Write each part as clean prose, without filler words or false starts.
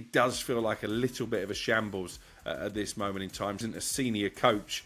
it does feel like a little bit of a shambles at this moment in time. Isn't a senior coach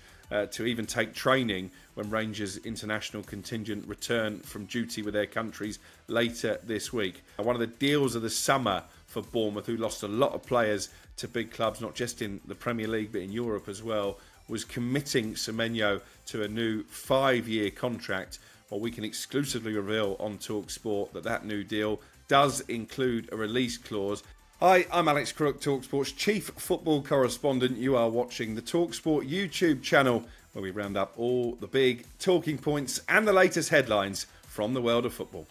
to even take training when Rangers international contingent return from duty with their countries later this week. One of the deals of the summer for Bournemouth, who lost a lot of players to big clubs, not just in the Premier League but in Europe as well, was committing Semenyo to a new 5-year contract. Well, we can exclusively reveal on talkSPORT that new deal does include a release clause. Hi, I'm Alex Crook, talkSPORT's chief football correspondent. You are watching the talkSPORT YouTube channel, where we round up all the big talking points and the latest headlines from the world of football.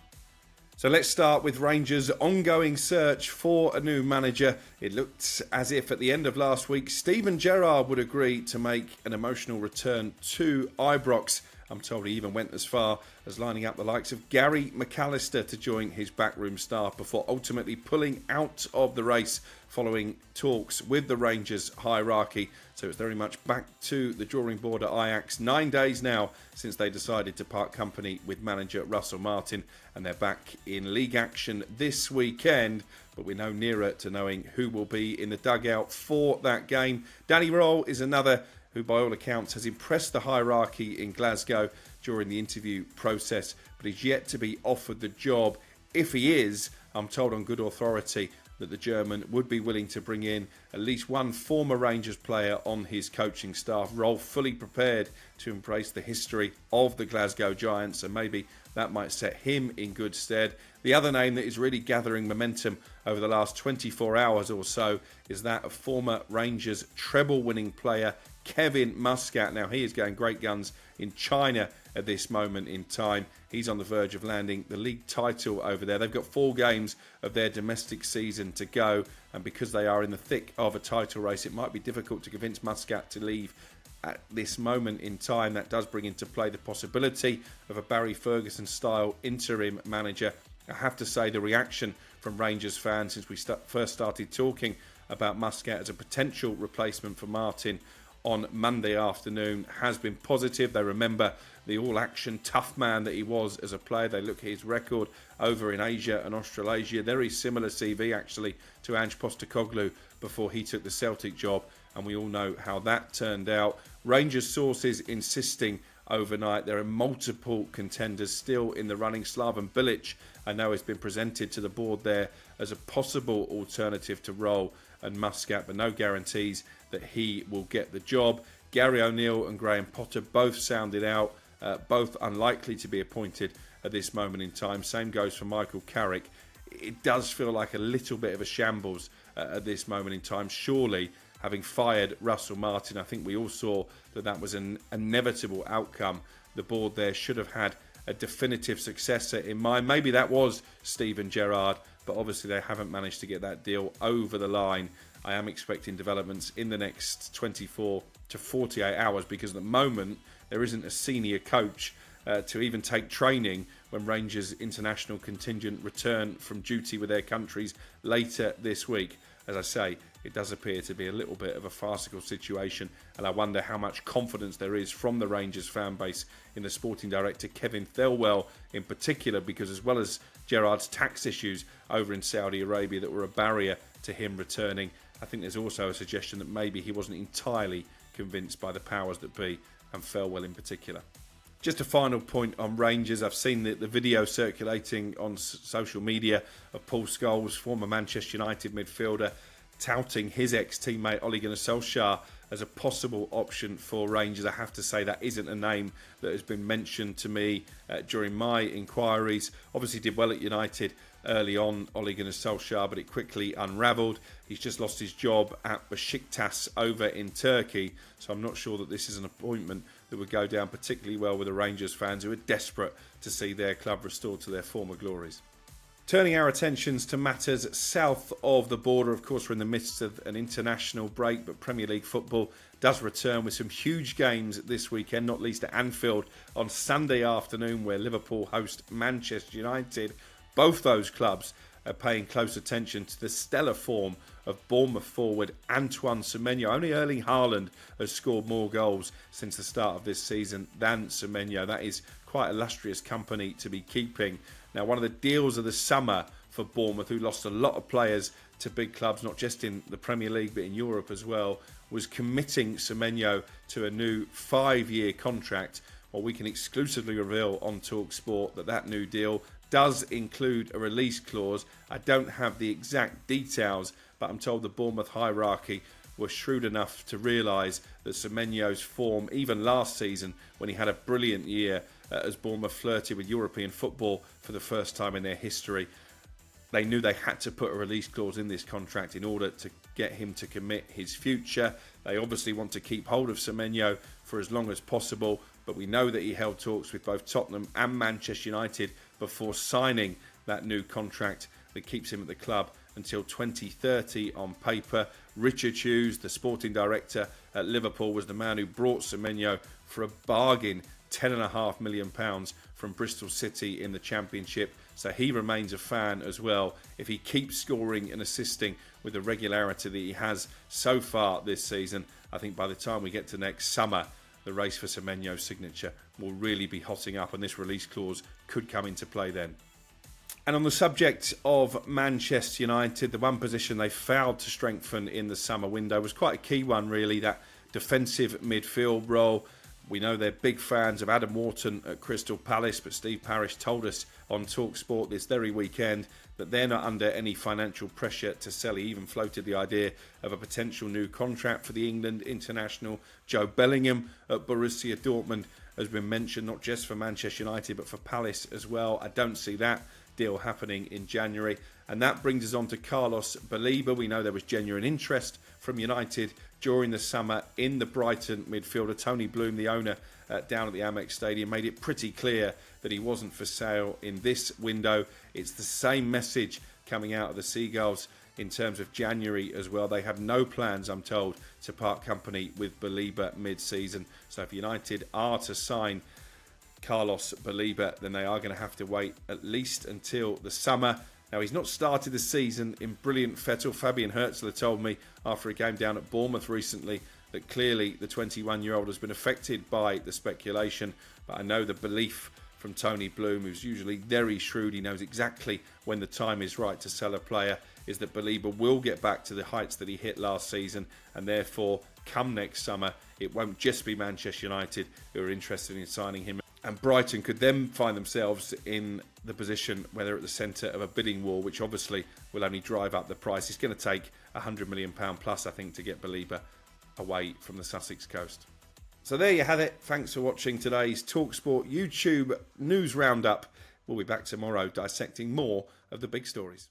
So let's start with Rangers' ongoing search for a new manager. It looked as if at the end of last week, Steven Gerrard would agree to make an emotional return to Ibrox. I'm told he even went as far as lining up the likes of Gary McAllister to join his backroom staff before ultimately pulling out of the race following talks with the Rangers hierarchy. So it's very much back to the drawing board at Ajax. 9 days now since they decided to part company with manager Russell Martin, and they're back in league action this weekend. But we're no nearer to knowing who will be in the dugout for that game. Danny Roll is another who by all accounts has impressed the hierarchy in Glasgow during the interview process, but is yet to be offered the job. If he is, I'm told on good authority that the German would be willing to bring in at least one former Rangers player on his coaching staff. Roll fully prepared to embrace the history of the Glasgow Giants, and maybe that might set him in good stead. The other name that is really gathering momentum over the last 24 hours or so is that of former Rangers treble-winning player Kevin Muscat. Now, he is going great guns in China at this moment in time. He's on the verge of landing the league title over there. They've got 4 games of their domestic season to go, and because they are in the thick of a title race, it might be difficult to convince Muscat to leave at this moment in time. That does bring into play the possibility of a Barry Ferguson-style interim manager. I have to say the reaction from Rangers fans since we first started talking about Muscat as a potential replacement for Martin on Monday afternoon has been positive. They remember the all-action tough man that he was as a player. They look at his record over in Asia and Australasia. Very similar CV actually to Ange Postecoglou before he took the Celtic job, and we all know how that turned out. Rangers sources insisting overnight there are multiple contenders still in the running. Slaven Bilic, I know, has been presented to the board there as a possible alternative to Roll and Muscat, but no guarantees that he will get the job. Gary O'Neill and Graham Potter both sounded out, both unlikely to be appointed at this moment in time. Same goes for Michael Carrick. It does feel like a little bit of a shambles at this moment in time. Surely, having fired Russell Martin, I think we all saw that was an inevitable outcome. The board there should have had a definitive successor in mind. Maybe that was Steven Gerrard, but obviously they haven't managed to get that deal over the line. I am expecting developments in the next 24 to 48 hours because at the moment there isn't a senior coach to even take training when Rangers international contingent return from duty with their countries later this week. As I say, it does appear to be a little bit of a farcical situation, and I wonder how much confidence there is from the Rangers fan base in the sporting director Kevin Thelwell in particular, because as well as Gerrard's tax issues over in Saudi Arabia that were a barrier to him returning, I think there's also a suggestion that maybe he wasn't entirely convinced by the powers that be, and Thelwell in particular. Just a final point on Rangers. I've seen the video circulating on social media of Paul Scholes, former Manchester United midfielder, touting his ex-teammate Ole Gunnar Solskjaer as a possible option for Rangers. I have to say that isn't a name that has been mentioned to me during my inquiries. Obviously did well at United early on, Ole Gunnar Solskjaer, but it quickly unravelled. He's just lost his job at Besiktas over in Turkey, so I'm not sure that this is an appointment that would go down particularly well with the Rangers fans who are desperate to see their club restored to their former glories. Turning our attentions to matters south of the border, of course we're in the midst of an international break, but Premier League football does return with some huge games this weekend, not least at Anfield on Sunday afternoon where Liverpool host Manchester United. Both those clubs are paying close attention to the stellar form of Bournemouth forward Antoine Semenyo. Only Erling Haaland has scored more goals since the start of this season than Semenyo. That is quite illustrious company to be keeping. Now, one of the deals of the summer for Bournemouth, who lost a lot of players to big clubs, not just in the Premier League but in Europe as well, was committing Semenyo to a new 5-year contract. Well, we can exclusively reveal on talkSPORT that that new deal does include a release clause. I don't have the exact details, but I'm told the Bournemouth hierarchy were shrewd enough to realise that Semenyo's form, even last season when he had a brilliant year as Bournemouth flirted with European football for the first time in their history, they knew they had to put a release clause in this contract in order to get him to commit his future. They obviously want to keep hold of Semenyo for as long as possible, but we know that he held talks with both Tottenham and Manchester United before signing that new contract that keeps him at the club until 2030 on paper. Richard Hughes, the sporting director at Liverpool, was the man who brought Semenyo for a bargain £10.5 million from Bristol City in the Championship. So he remains a fan as well. If he keeps scoring and assisting with the regularity that he has so far this season, I think by the time we get to next summer, the race for Semenyo's signature will really be hotting up, and this release clause could come into play then. And on the subject of Manchester United, the one position they failed to strengthen in the summer window was quite a key one, really, that defensive midfield role. We know they're big fans of Adam Wharton at Crystal Palace, but Steve Parish told us on talkSPORT this very weekend that they're not under any financial pressure to sell. He even floated the idea of a potential new contract for the England international. Joe Bellingham at Borussia Dortmund has been mentioned, not just for Manchester United but for Palace as well. I don't see that deal happening in January. And that brings us on to Carlos Baleba. We know there was genuine interest from United during the summer in the Brighton midfielder. Tony Bloom, the owner down at the Amex Stadium, made it pretty clear that he wasn't for sale in this window. It's the same message coming out of the Seagulls in terms of January as well. They have no plans, I'm told, to part company with Baleba mid-season. So if United are to sign Carlos Baleba, then they are going to have to wait at least until the summer. Now, he's not started the season in brilliant fettle. Fabian Herzler told me after a game down at Bournemouth recently that clearly the 21-year-old has been affected by the speculation. But I know the belief from Tony Bloom, who's usually very shrewd, he knows exactly when the time is right to sell a player, is that Baleba will get back to the heights that he hit last season, and therefore, come next summer, it won't just be Manchester United who are interested in signing him. And Brighton could then find themselves in the position where they're at the centre of a bidding war, which obviously will only drive up the price. It's going to take £100 million plus, I think, to get Baleba away from the Sussex coast. So there you have it. Thanks for watching today's talkSPORT YouTube News Roundup. We'll be back tomorrow dissecting more of the big stories.